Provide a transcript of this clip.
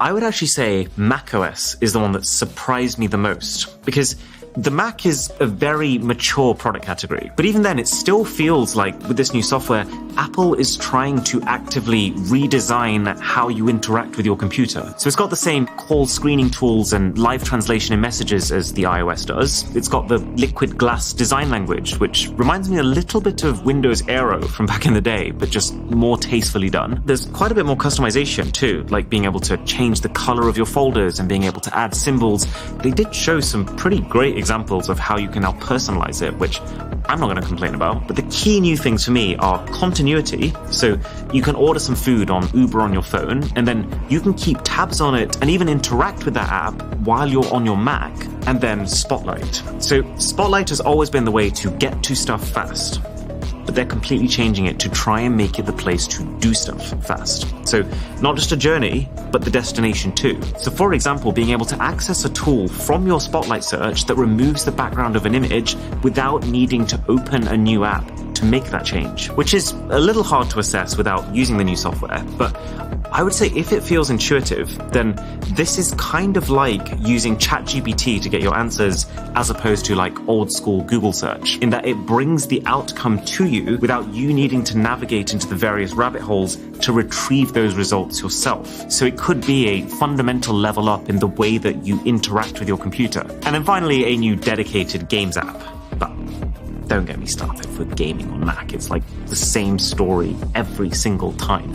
I would actually say macOS is the one that surprised me the most, because the Mac is a very mature product category, but even then it still feels like with this new software, Apple is trying to actively redesign how you interact with your computer. So it's got the same call screening tools and live translation in messages as the iOS does. It's got the liquid glass design language, which reminds me a little bit of Windows Aero from back in the day, but just more tastefully done. There's quite a bit more customization too, like being able to change the color of your folders and being able to add symbols. They did show some pretty great examples of how you can now personalize it, which I'm not going to complain about. But the key new things for me are continuity. So you can order some food on Uber on your phone, and then you can keep tabs on it and even interact with that app while you're on your Mac. And then Spotlight. So Spotlight has always been the way to get to stuff fast, but they're completely changing it to try and make it the place to do stuff fast. So not just a journey, but the destination too. So for example, being able to access a tool from your Spotlight search that removes the background of an image without needing to open a new app to make that change, which is a little hard to assess without using the new software. But I would say if it feels intuitive, then this is kind of like using ChatGPT to get your answers as opposed to like old school Google search, in that it brings the outcome to you without you needing to navigate into the various rabbit holes to retrieve those results yourself. So it could be a fundamental level up in the way that you interact with your computer. And then finally, a new dedicated games app. But don't get me started with gaming on Mac. It's like the same story every single time.